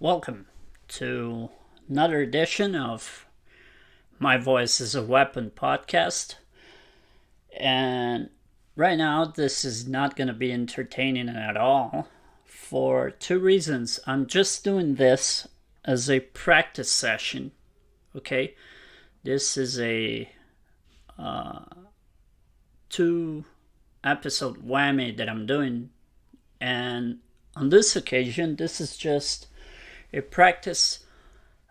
Welcome to another edition of My Voice is a Weapon podcast. And right now, this is not going to be entertaining at all for two reasons. I'm just doing this as a practice session, okay? This is a 2-episode whammy that I'm doing. And on this occasion, this is just a practice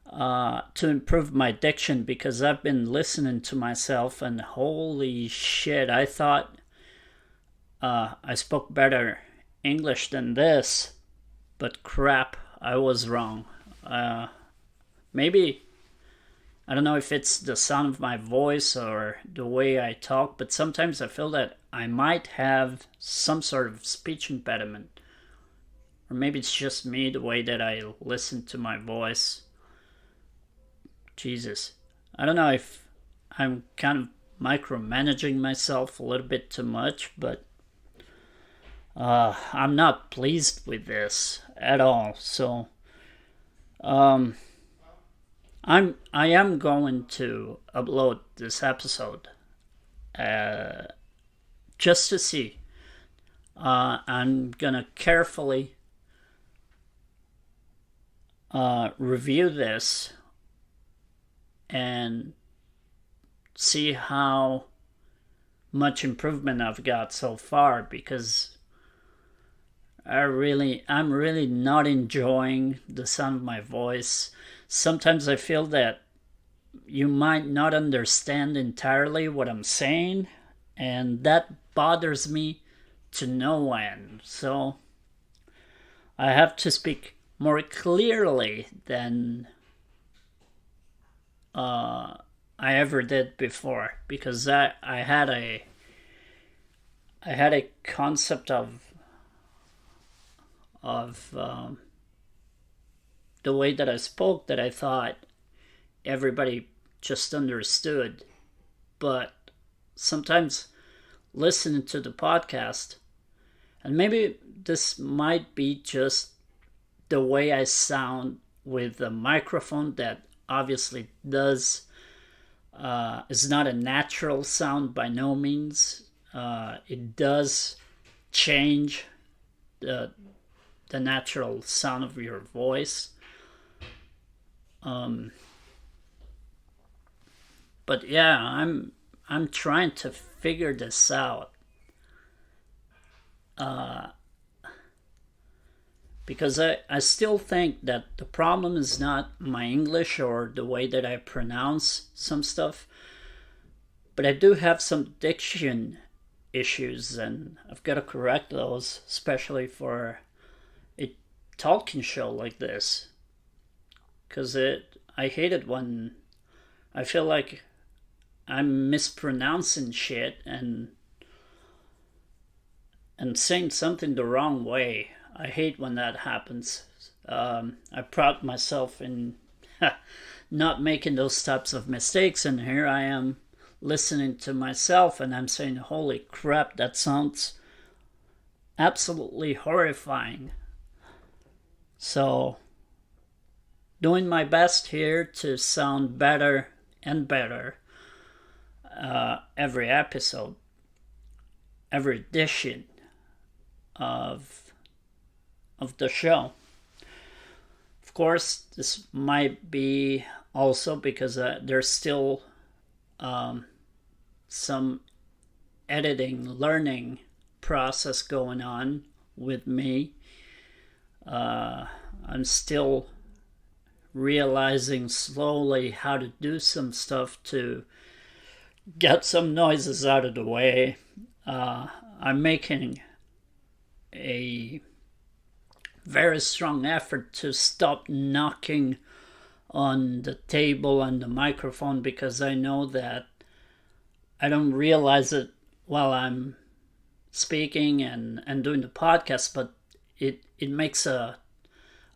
to improve my diction, because I've been listening to myself and holy shit, I thought I spoke better English than this, but crap, I was wrong. Maybe, I don't know if it's the sound of my voice or the way I talk, but sometimes I feel that I might have some sort of speech impediment. Or maybe it's just me, the way that I listen to my voice. Jesus. I don't know if I'm kind of micromanaging myself a little bit too much, but I'm not pleased with this at all. So I am going to upload this episode just to see. I'm gonna carefully review this and see how much improvement I've got so far, because I'm really not enjoying the sound of my voice. Sometimes I feel that you might not understand entirely what I'm saying, and that bothers me to no end. So I have to speak more clearly than I ever did before, because I had a concept of the way that I spoke that I thought everybody just understood. But sometimes listening to the podcast, and maybe this might be just the way I sound with the microphone, that obviously is not a natural sound by no means. It does change the natural sound of your voice. But yeah, I'm trying to figure this out. Because I still think that the problem is not my English or the way that I pronounce some stuff, but I do have some diction issues, and I've got to correct those, especially for a talking show like this. Because I hate it when I feel like I'm mispronouncing shit and saying something the wrong way. I hate when that happens. I pride myself in not making those types of mistakes, and here I am listening to myself and I'm saying, holy crap, that sounds absolutely horrifying. So, doing my best here to sound better and better every episode, every edition of the show. Of course, this might be also because there's still some editing, learning process going on with me. I'm still realizing slowly how to do some stuff to get some noises out of the way. I'm making a very strong effort to stop knocking on the table and the microphone, because I know that I don't realize it while I'm speaking and doing the podcast, but it makes a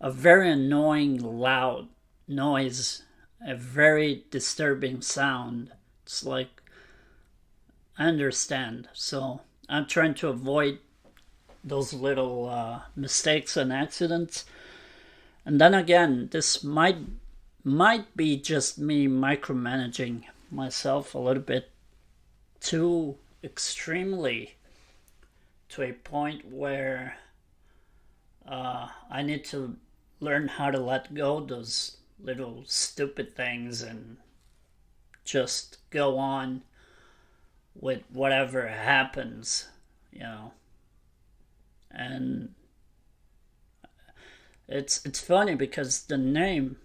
very annoying loud noise, a very disturbing sound. It's like, I understand, so I'm trying to avoid those little mistakes and accidents. And then again, this might be just me micromanaging myself a little bit too extremely, to a point where I need to learn how to let go of those little stupid things and just go on with whatever happens, you know. And it's funny because the name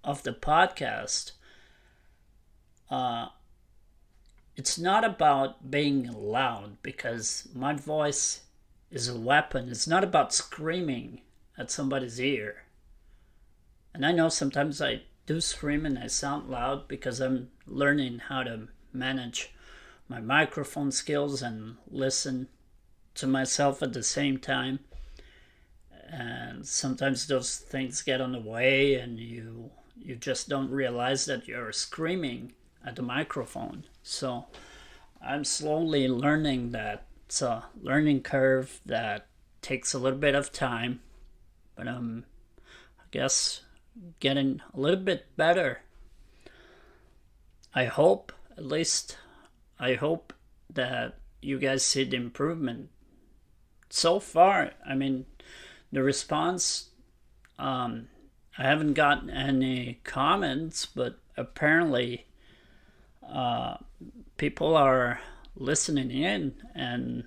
of the podcast, it's not about being loud, because my voice is a weapon. It's not about screaming at somebody's ear. And I know sometimes I do scream and I sound loud because I'm learning how to manage my microphone skills and listen to myself at the same time. And sometimes those things get on the way and you just don't realize that you're screaming at the microphone. So I'm slowly learning that. It's a learning curve that takes a little bit of time, but I guess getting a little bit better. I hope that you guys see the improvement. So far, I mean, the response, I haven't gotten any comments, but apparently people are listening in, and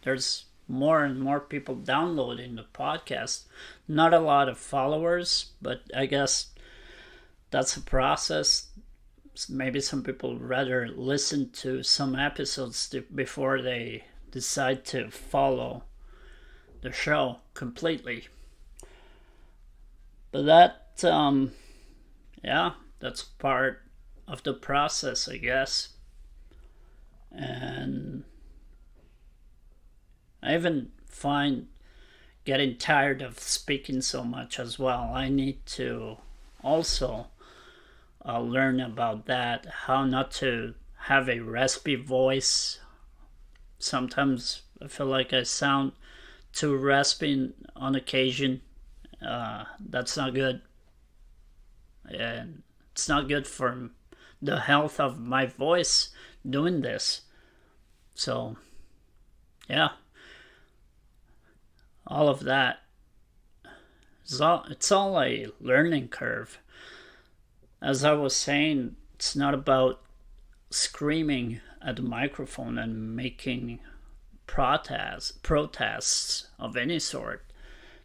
there's more and more people downloading the podcast. Not a lot of followers, but I guess that's a process. Maybe some people rather listen to some episodes before they decide to follow the show completely. But that, that's part of the process, I guess. And I even find getting tired of speaking so much as well. I need to also learn about that, how not to have a raspy voice. Sometimes I feel like I sound too raspy on occasion. That's not good. And it's not good for the health of my voice doing this. So, yeah. All of that. It's all a learning curve. As I was saying, it's not about screaming at the microphone and making protests of any sort.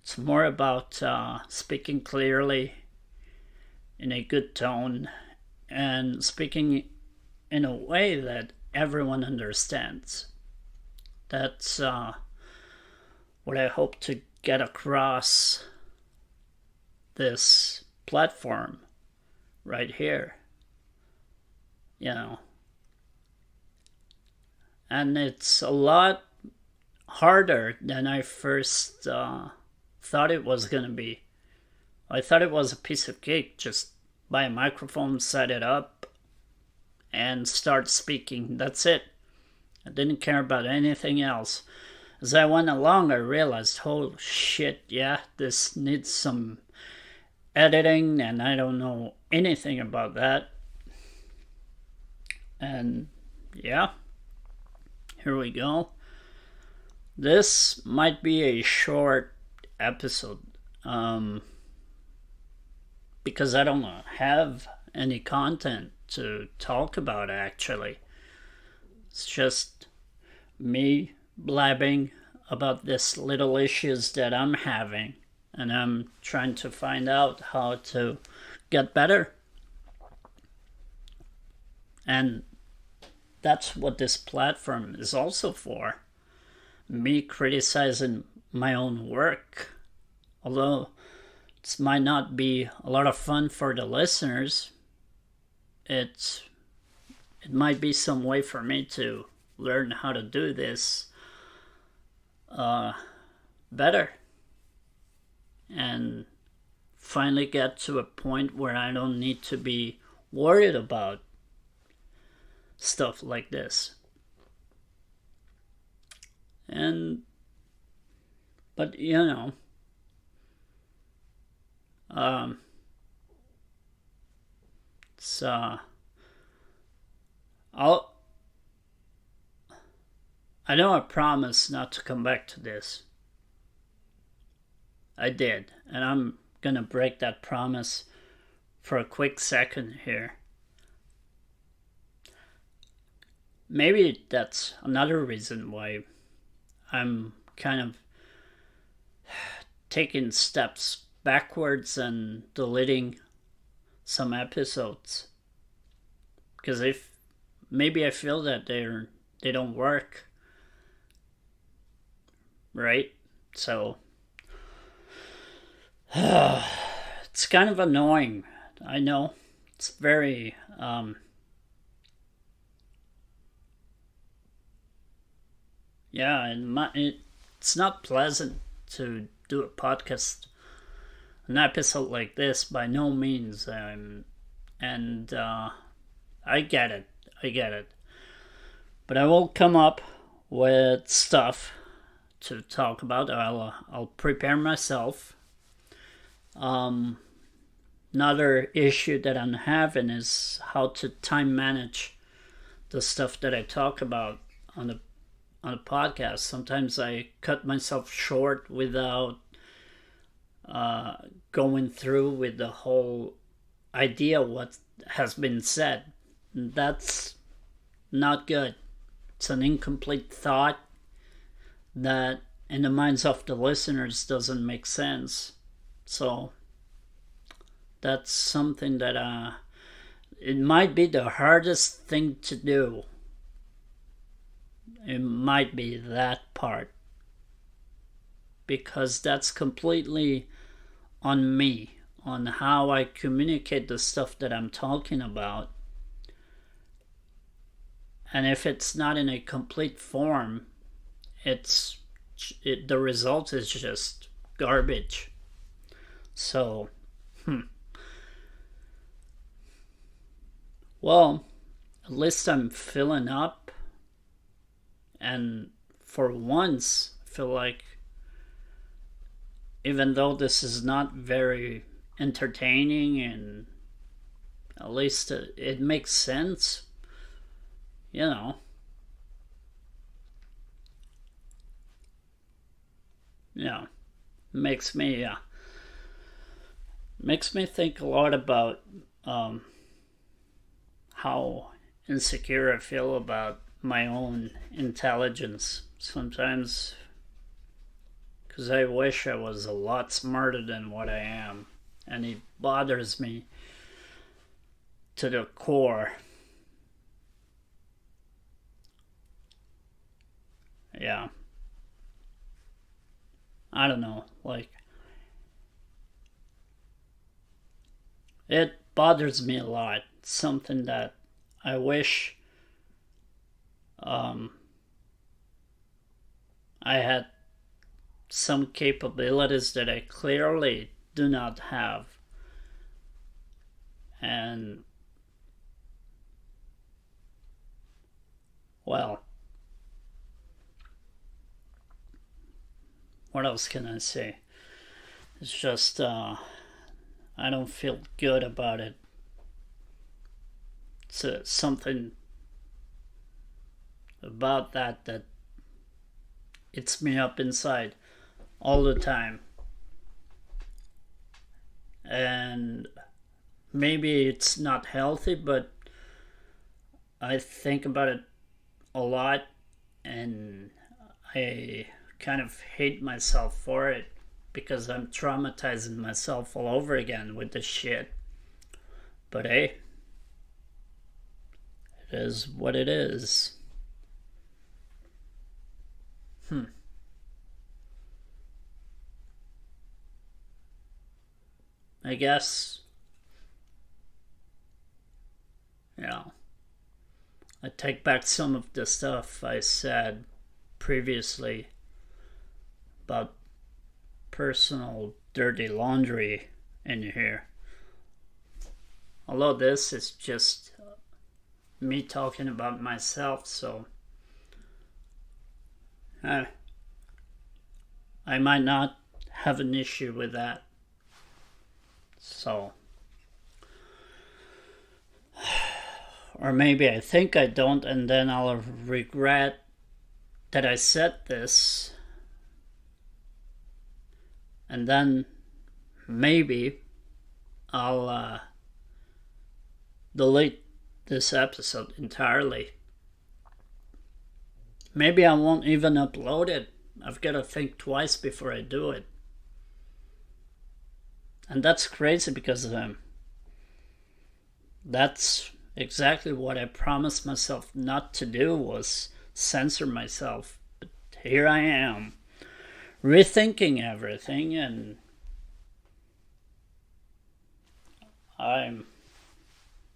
It's more about speaking clearly, in a good tone, and speaking in a way that everyone understands. That's what I hope to get across this platform right here. You know. And it's a lot harder than I first thought it was going to be. I thought it was a piece of cake. Just buy a microphone, set it up, and start speaking. That's it. I didn't care about anything else. As I went along, I realized, oh shit, yeah, this needs some editing, and I don't know anything about that. And yeah, here we go. This might be a short episode, because I don't have any content to talk about, actually. It's just me blabbing about this little issues that I'm having, and I'm trying to find out how to get better. And that's what this platform is also for. Me criticizing my own work. Although it might not be a lot of fun for the listeners, it might be some way for me to learn how to do this better, and finally get to a point where I don't need to be worried about stuff like this. But But um, it's I'll I know I promised not to come back to this. I did, and I'm gonna break that promise for a quick second here. Maybe that's another reason why I'm kind of taking steps backwards and deleting some episodes. Because if maybe I feel that they don't work, right? So it's kind of annoying. I know it's very yeah, it's not pleasant to do a podcast, an episode like this, by no means. And I get it. I get it. But I will come up with stuff to talk about. I'll prepare myself. Another issue that I'm having is how to time manage the stuff that I talk about on the podcast. Sometimes I cut myself short without going through with the whole idea what has been said. That's not good. It's an incomplete thought that in the minds of the listeners doesn't make sense. So that's something that it might be the hardest thing to do. It might be that part, because that's completely on me, on how I communicate the stuff that I'm talking about. And if it's not in a complete form, the result is just garbage. So, well, at least I'm filling up, and for once, I feel like, even though this is not very entertaining, and at least it makes sense, Yeah, makes me think a lot about how insecure I feel about my own intelligence sometimes, because I wish I was a lot smarter than what I am, and it bothers me to the core. Yeah, I don't know, like, it bothers me a lot. It's something that I wish I had some capabilities that I clearly do not have. And, well, what else can I say? It's just, I don't feel good about it. It's something about that eats me up inside all the time. And maybe it's not healthy, but I think about it a lot, and I kind of hate myself for it, because I'm traumatizing myself all over again with this shit. But hey, it is what it is. I guess, I take back some of the stuff I said previously about personal dirty laundry in here. Although this is just me talking about myself, so I I might not have an issue with that. So, or maybe I think I don't, and then I'll regret that I said this, and then maybe I'll delete this episode entirely. Maybe I won't even upload it. I've got to think twice before I do it. And that's crazy because that's exactly what I promised myself not to do, was censor myself. But here I am, rethinking everything, and I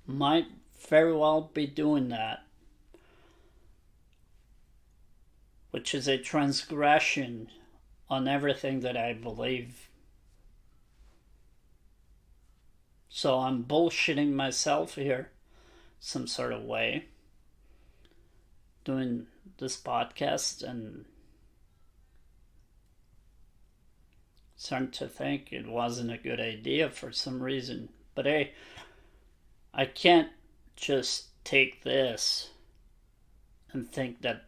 might very well be doing that, which is a transgression on everything that I believe. So I'm bullshitting myself here some sort of way, doing this podcast, and starting to think it wasn't a good idea for some reason. But hey, I can't just take this and think that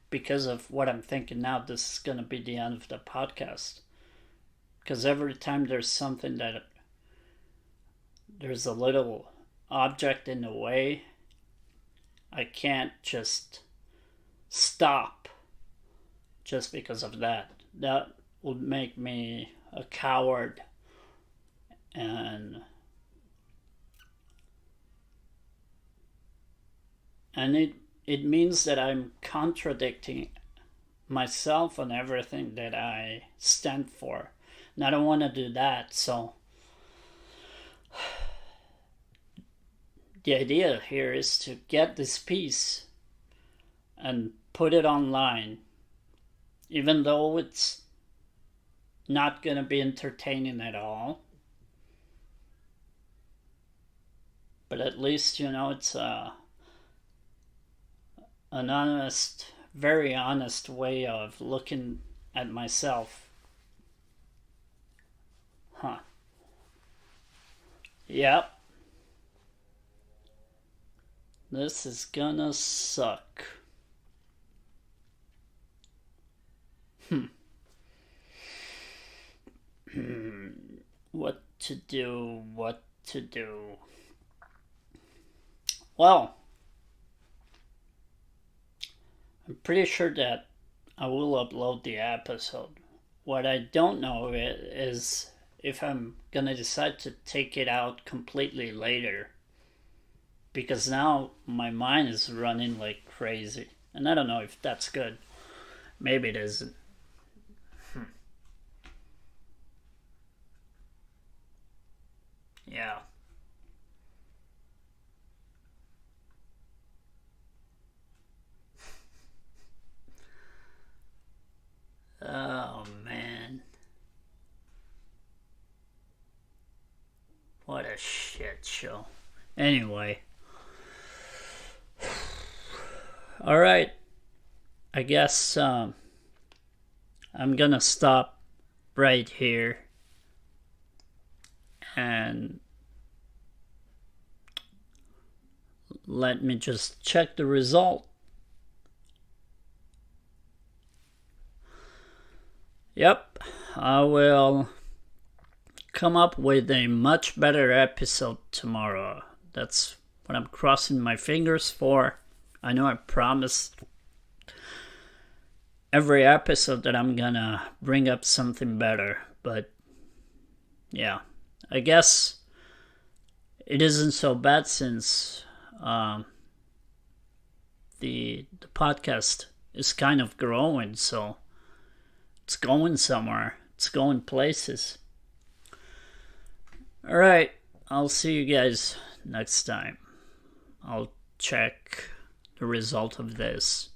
because of what I'm thinking now, this is going to be the end of the podcast. Because every time there's something that there's a little object in the way, I can't just stop just because of that. That would make me a coward, and it means that I'm contradicting myself on everything that I stand for, and I don't want to do that. So the idea here is to get this piece and put it online, even though it's not going to be entertaining at all. But at least, it's an honest, very honest way of looking at myself. Yep. This is gonna suck. What to do? Well, I'm pretty sure that I will upload the episode. What I don't know is if I'm gonna decide to take it out completely later. Because now my mind is running like crazy. And I don't know if that's good. Maybe it isn't. Yeah. Oh, man. What a shit show. Anyway. Alright. I guess I'm gonna stop right here. And let me just check the result. Yep, I will come up with a much better episode tomorrow. That's what I'm crossing my fingers for. I know I promised every episode that I'm gonna bring up something better, but yeah, I guess it isn't so bad since the podcast is kind of growing, so it's going somewhere. It's going places. Alright, I'll see you guys next time. I'll check the result of this.